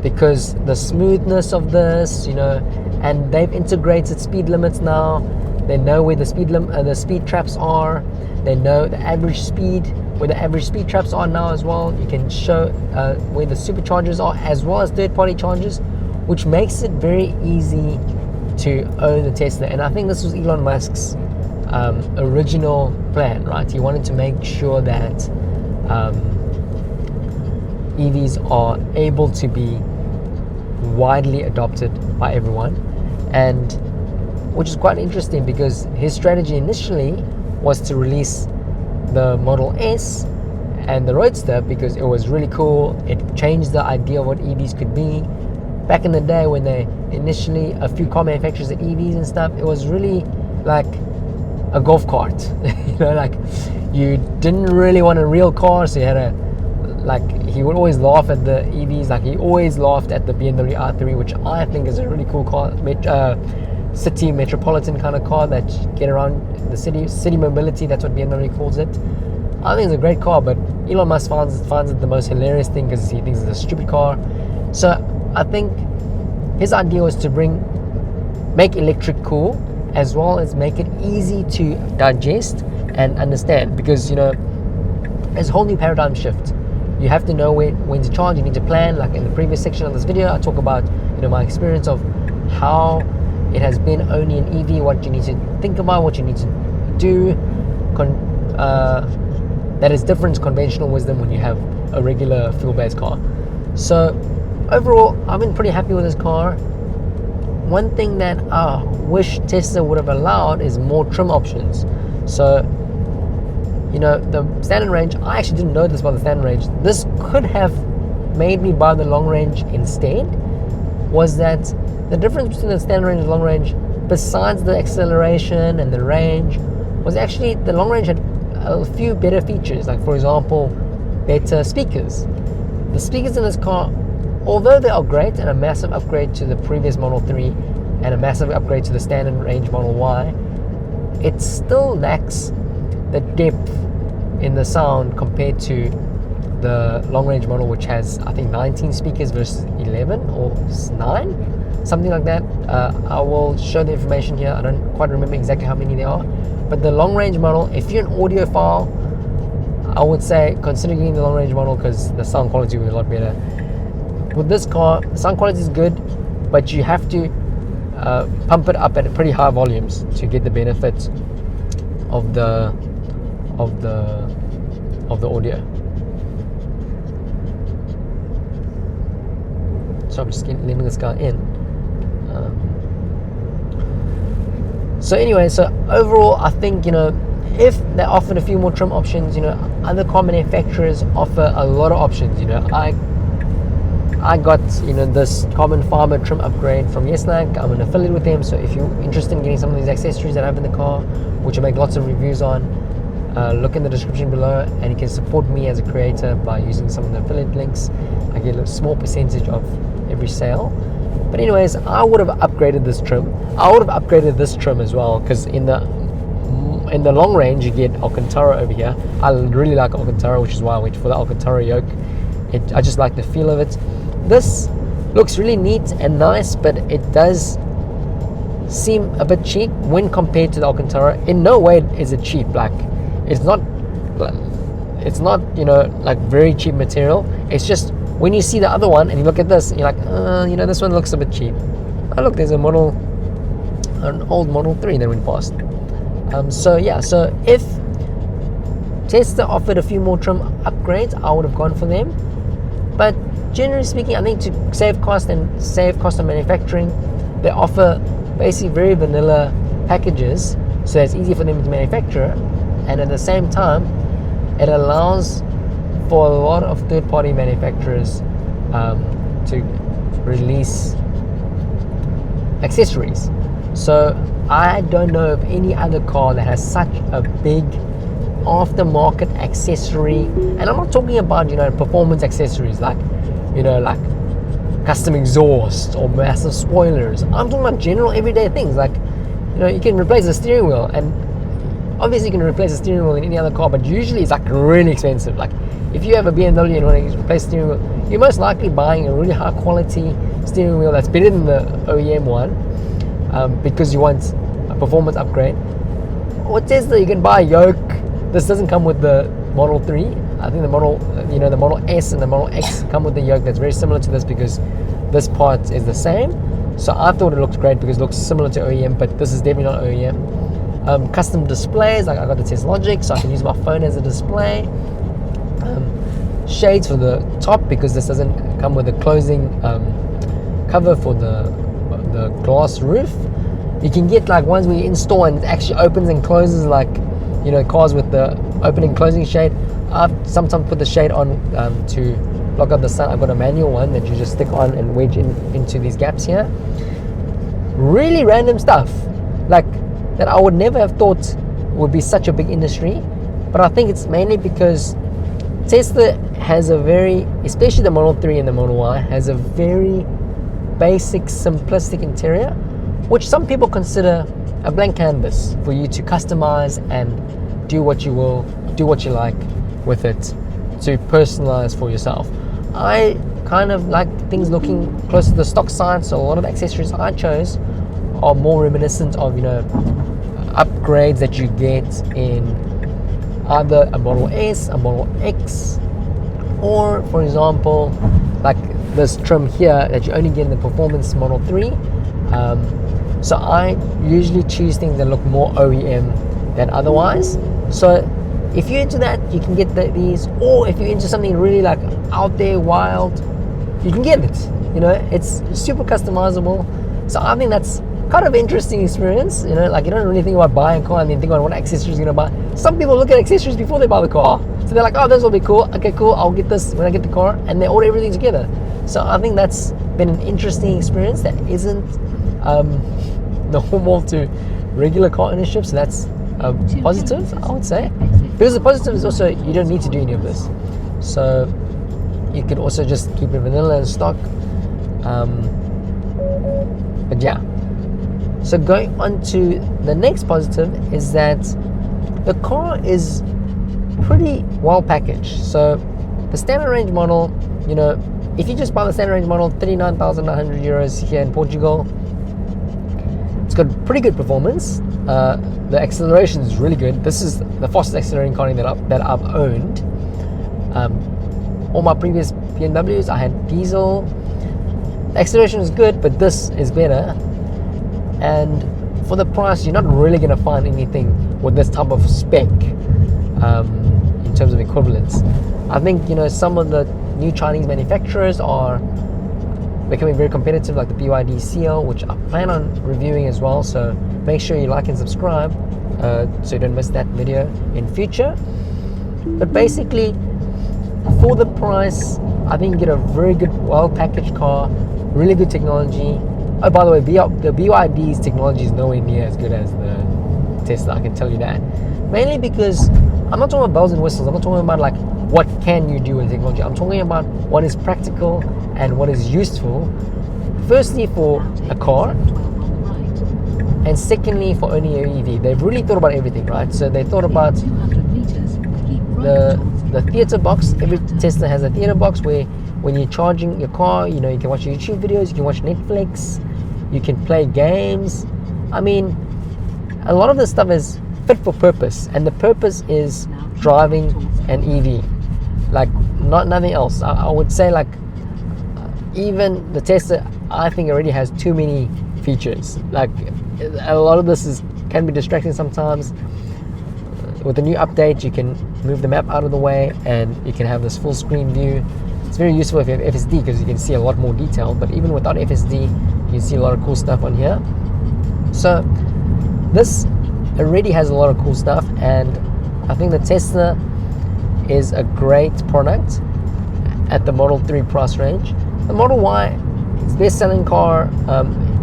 because the smoothness of this, and they've integrated speed limits now. They know where the speed traps are. They know the average speed, where the average speed traps are now as well. You can show where the superchargers are, as well as third-party chargers, which makes it very easy to own the Tesla. And I think this was Elon Musk's original plan, right? He wanted to make sure that EVs are able to be widely adopted by everyone, and which is quite interesting, because his strategy initially was to release the Model S and the Roadster because it was really cool. It changed the idea of what EVs could be. Back in the day, when they initially, a few car manufacturers had EVs and stuff, it was really like a golf cart. You didn't really want a real car, so you had he would always laugh at the EVs. He always laughed at the BMW i3, which I think is a really cool car, city metropolitan kind of car that you get around the city mobility. That's what BMW calls it. I think it's a great car, but Elon Musk finds it the most hilarious thing because he thinks it's a stupid car. So I think his idea was to make electric cool, as well as make it easy to digest and understand, because there's a whole new paradigm shift. You have to know when to charge. You need to plan. Like in the previous section of this video, I talk about my experience of how it has been owning an EV, what you need to think about, what you need to do. That is different to conventional wisdom when you have a regular fuel-based car. So overall, I've been pretty happy with this car. One thing that I wish Tesla would have allowed is more trim options. So the standard range, I actually didn't know this about the standard range. This could have made me buy the long range instead. Was that the difference between the standard range and long range, besides the acceleration and the range, was actually the long range had a few better features, like for example, better speakers. The speakers in this car, although they are great and a massive upgrade to the previous Model 3 and a massive upgrade to the standard range Model Y, it still lacks the depth in the sound compared to the long range model, which has I think 19 speakers versus 11 or 9, something like that. I will show the information here. I don't quite remember exactly how many there are, but the long range model, if you're an audiophile, I would say consider getting the long range model, because the sound quality will be a lot better. With this car, the sound quality is good, but you have to pump it up at pretty high volumes to get the benefit of the audio. So I'm just letting this guy in. So anyway, so overall, I think if they offered a few more trim options, other car manufacturers offer a lot of options. I got this carbon fiber trim upgrade from Yeslac. I'm an affiliate with them, so if you're interested in getting some of these accessories that I have in the car, which I make lots of reviews on, look in the description below, and you can support me as a creator by using some of the affiliate links. I get a small percentage of every sale. But anyways, I would have upgraded this trim. I would have upgraded this trim as well, because in the long range you get Alcantara over here. I really like Alcantara, which is why I went for the Alcantara yoke. I just like the feel of it. This looks really neat and nice, but it does seem a bit cheap when compared to the Alcantara. In no way is it cheap. It's not like very cheap material. It's just when you see the other one and you look at this, you're like, this one looks a bit cheap. Oh look, there's an old Model 3 that went past. So if Tesla offered a few more trim upgrades, I would have gone for them. But generally speaking, I think to save cost and save cost of manufacturing, they offer basically very vanilla packages, so it's easy for them to manufacture, and at the same time, it allows for a lot of third-party manufacturers to release accessories. So I don't know of any other car that has such a big aftermarket accessory, and I'm not talking about performance accessories like like custom exhaust or massive spoilers. I'm talking about general everyday things like you can replace the steering wheel, and obviously you can replace the steering wheel in any other car, but usually it's like really expensive. Like if you have a BMW and want to replace the steering wheel, you're most likely buying a really high quality steering wheel that's better than the OEM one, because you want a performance upgrade. With Tesla, you can buy a yoke. This doesn't come with the Model 3. I think the Model S and the Model X come with the yoke that's very similar to this, because this part is the same. So I thought it looked great because it looks similar to OEM, but this is definitely not OEM. Custom displays, like I got the Tesla Logic, so I can use my phone as a display. Shades for the top, because this doesn't come with a closing cover for the glass roof. You can get like ones where you install and it actually opens and closes, like cars with the opening and closing shade. I've sometimes put the shade on to block out the sun. I've got a manual one that you just stick on and wedge into these gaps here. Really random stuff like that I would never have thought would be such a big industry, but I think it's mainly because Tesla has a very, especially the Model 3 and the Model Y, has a very basic, simplistic interior, which some people consider a blank canvas for you to customize and do what you like with it, to personalize for yourself. I kind of like things looking close to the stock side, so a lot of the accessories I chose are more reminiscent of upgrades that you get in either a Model S, a Model X, or for example like this trim here that you only get in the performance Model 3. So I usually choose things that look more OEM than otherwise. So if you're into that, you can get these, or if you're into something really like out there, wild, you can get it. It's super customizable. So I think that's kind of interesting experience. Like you don't really think about buying a car and then think about what accessories you're gonna buy. Some people look at accessories before they buy the car. So they're like, oh, this will be cool. Okay, cool. I'll get this when I get the car, and they order everything together. So I think that's been an interesting experience that isn't normal to regular car ownership. So that's positive, I would say. Because the positive is also you don't need to do any of this. So you could also just keep it vanilla and stock. But yeah. So going on to the next positive is that the car is pretty well packaged. So the standard range model, if you just buy the standard range model, 39,900 euros here in Portugal, it's got pretty good performance. The acceleration is really good. This is the fastest accelerating car that I've owned. All my previous BMWs, I had diesel. The acceleration is good, but this is better. And for the price, you're not really going to find anything with this type of spec in terms of equivalence. I think some of the new Chinese manufacturers are becoming very competitive, like the BYD CL, which I plan on reviewing as well. So make sure you like and subscribe so you don't miss that video in future. But basically, for the price, I think you get a very good, well-packaged car, really good technology. Oh, by the way, the BYD's technology is nowhere near as good as the Tesla, I can tell you that. Mainly because I'm not talking about bells and whistles. I'm not talking about like what can you do with technology. I'm talking about what is practical and what is useful. Firstly, for a car, and secondly, for owning an EV. They've really thought about everything, right? So they thought about the theater box. Every Tesla has a theater box where when you're charging your car, you can watch YouTube videos, you can watch Netflix, you can play games. I mean, a lot of this stuff is fit for purpose, and the purpose is driving an EV, like nothing else. I would say like even the Tesla, I think already has too many features. Like a lot of this can be distracting sometimes. With the new update, you can move the map out of the way, and you can have this full screen view. It's very useful if you have FSD because you can see a lot more detail, but even without FSD, you can see a lot of cool stuff on here. So this already has a lot of cool stuff, and I think the Tesla is a great product at the Model 3 price range. The Model Y is the best selling car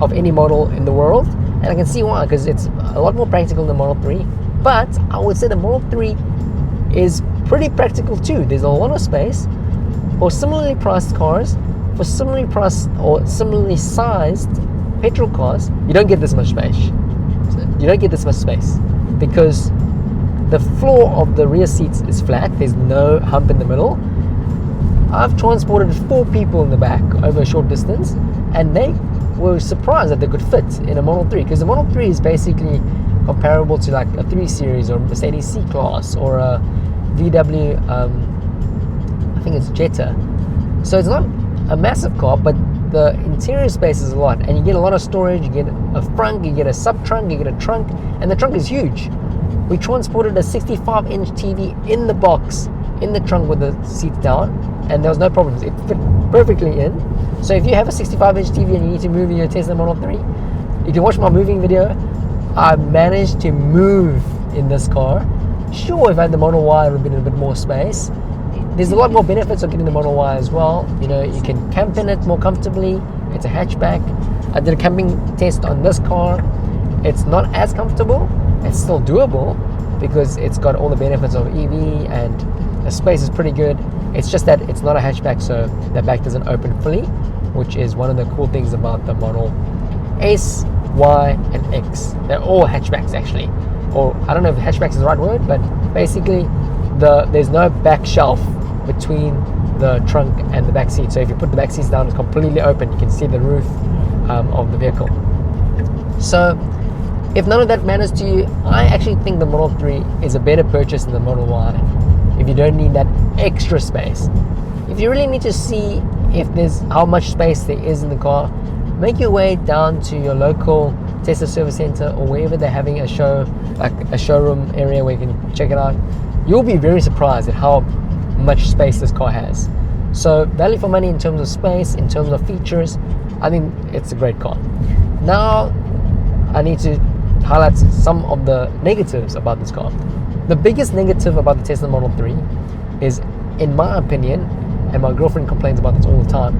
of any model in the world, and I can see why, because it's a lot more practical than the Model 3. But I would say the Model 3 is pretty practical too. There's a lot of space for similarly priced cars, for similarly priced or similarly sized petrol cars. You don't get this much space. You don't get this much space because the floor of the rear seats is flat. There's no hump in the middle. I've transported 4 people in the back over a short distance, and they were surprised that they could fit in a Model 3, because the Model 3 is basically comparable to like a 3 Series or Mercedes C-Class or a VW, I think it's Jetta. So it's not a massive car, but the interior space is a lot, and you get a lot of storage. You get a front, you get a sub-trunk, you get a trunk, and the trunk is huge. We transported a 65-inch TV in the box, in the trunk with the seats down, and there was no problems. It fit perfectly in. So if you have a 65-inch TV and you need to move in your Tesla Model 3, you can watch my moving video. I managed to move in this car. Sure, if I had the Model Y, it would have been a bit more space. There's a lot more benefits of getting the Model Y as well. You know, you can camp in it more comfortably. It's a hatchback. I did a camping test on this car. It's not as comfortable. It's still doable because it's got all the benefits of EV, and the space is pretty good. It's just that it's not a hatchback, so the back doesn't open fully, which is one of the cool things about the Model S, Y, and X. They're all hatchbacks actually, or I don't know if hatchback is the right word, but basically there's no back shelf between the trunk and the back seat. So if you put the back seats down, it's completely open. You can see the roof of the vehicle. So if none of that matters to you, I actually think the Model 3 is a better purchase than the Model Y if you don't need that extra space. If you really need to see if there's how much space there is in the car, make your way down to your local Tesla service center or wherever they're having a show, like a showroom area where you can check it out. You'll be very surprised at how much space this car has. So value for money in terms of space, in terms of features, I think it's a great car. Now I need to highlight some of the negatives about this car. The biggest negative about the Tesla Model 3 is, in my opinion, and my girlfriend complains about this all the time,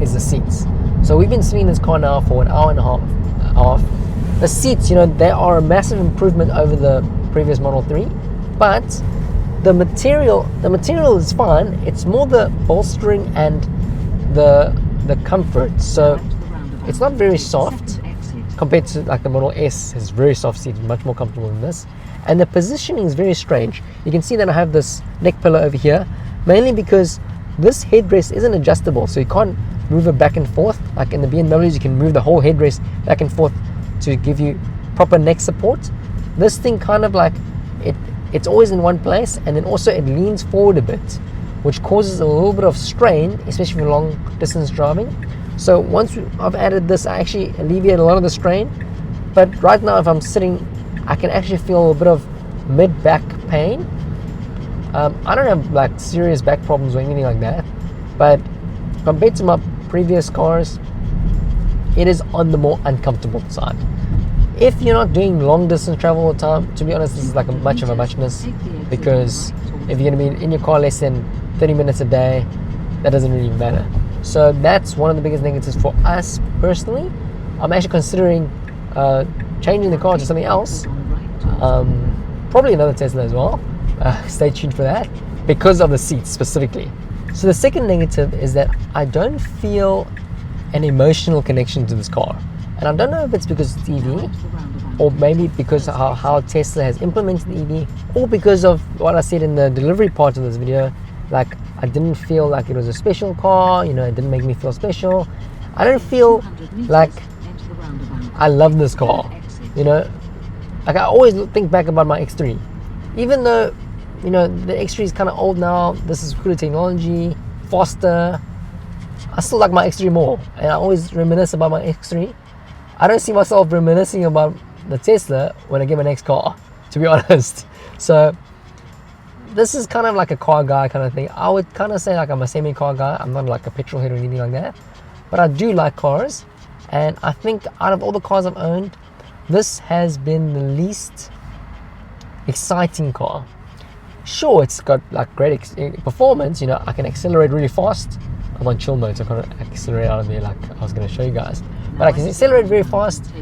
is the seats. So we've been sitting in this car now for an hour and a half. The seats, you know, they are a massive improvement over the previous Model 3, but the material is fine. It's more the bolstering and the comfort. So it's not very soft compared to like the Model S. Has very soft seats, much more comfortable than this. And the positioning is very strange. You can see that I have this neck pillow over here, mainly because this headrest isn't adjustable, so you can't move it back and forth. Like in the BMWs, you can move the whole headrest back and forth to give you proper neck support. This thing kind of like it's always in one place, and then also it leans forward a bit, which causes a little bit of strain, especially for long distance driving. So once I've added this, I actually alleviate a lot of the strain. But right now, if I'm sitting, I can actually feel a bit of mid-back pain. I don't have like serious back problems or anything like that, but compared to my previous cars, it is on the more uncomfortable side. If you're not doing long distance travel all the time, to be honest, this is like much of a muchness, because if you're going to be in your car less than 30 minutes a day, that doesn't really matter. So that's one of the biggest negatives for us personally. I'm actually considering changing the car to something else, probably another Tesla as well. Stay tuned for that, because of the seats specifically. So the second negative is that I don't feel an emotional connection to this car. And I don't know if it's because it's EV, or maybe because of how Tesla has implemented the EV, or because of what I said in the delivery part of this video. Like, I didn't feel like it was a special car, you know, it didn't make me feel special. I don't feel like I love this car, you know. Like, I always think back about my X3. Even though, you know, the X3 is kind of old now, this is cooler technology, faster, I still like my X3 more. And I always reminisce about my X3. I don't see myself reminiscing about the Tesla when I get my next car, to be honest. So this is kind of like a car guy kind of thing. I would kind of say like I'm a semi-car guy. I'm not like a petrol head or anything like that, but I do like cars, and I think out of all the cars I've owned, this has been the least exciting car. Sure, it's got like great performance, you know, I can accelerate really fast. I'm on chill mode, so I can't accelerate out of there like I was going to show you guys, but I can accelerate very fast.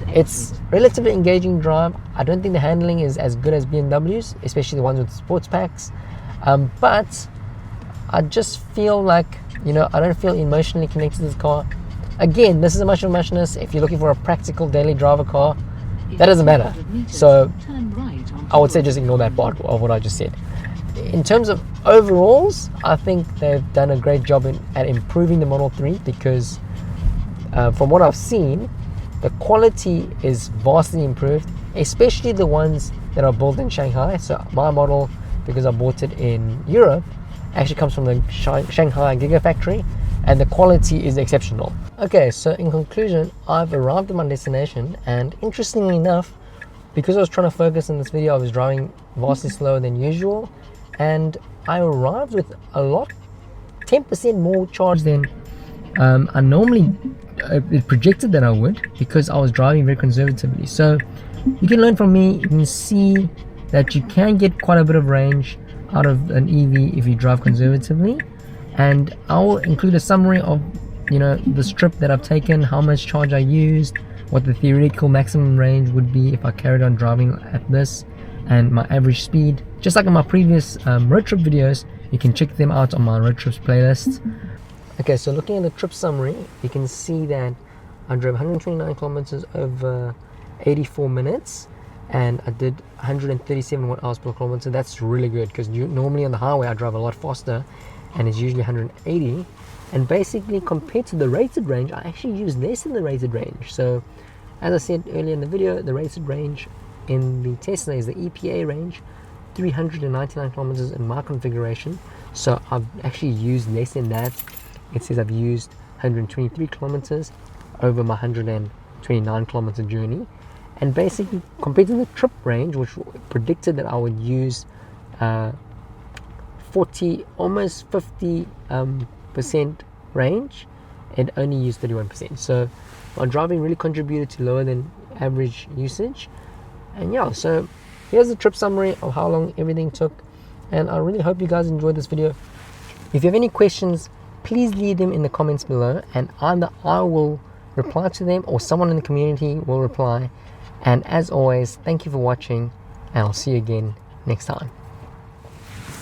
It's relatively engaging drive. I don't think the handling is as good as BMW's, especially the ones with sports packs, but I just feel like, you know, I don't feel emotionally connected to this car. Again, this is a muchness. If you're looking for a practical daily driver car, that doesn't matter. So I would say just ignore that part of what I just said. In terms of overalls, I think they've done a great job at improving the Model 3, because from what I've seen, the quality is vastly improved, especially the ones that are built in Shanghai. So my model, because I bought it in Europe, actually comes from the Shanghai Gigafactory, and the quality is exceptional. Okay, so in conclusion, I've arrived at my destination, and interestingly enough, because I was trying to focus in this video, I was driving vastly slower than usual, and I arrived with a lot, 10% more charge than I normally projected that I would, because I was driving very conservatively. So you can learn from me. You can see that you can get quite a bit of range out of an EV if you drive conservatively, and I will include a summary of, you know, the trip that I've taken, how much charge I used, what the theoretical maximum range would be if I carried on driving at this, and my average speed. Just like in my previous road trip videos, you can check them out on my road trips playlist. Okay, so looking at the trip summary, you can see that I drove 129 kilometers over 84 minutes, and I did 137 miles per kilometer. That's really good, because normally on the highway I drive a lot faster, and it's usually 180. And basically, compared to the rated range, I actually use less than the rated range. So as I said earlier in the video, the rated range in the Tesla is the EPA range, 399 kilometers in my configuration. So I've actually used less than that. It says I've used 123 kilometers over my 129 kilometer journey. And basically, compared to the trip range, which predicted that I would use 40, almost 50 percent range, it only used 31%. So my driving really contributed to lower than average usage. And yeah, so here's the trip summary of how long everything took, and I really hope you guys enjoyed this video. If you have any questions, please leave them in the comments below, and either I will reply to them or someone in the community will reply. And as always, thank you for watching, and I'll see you again next time.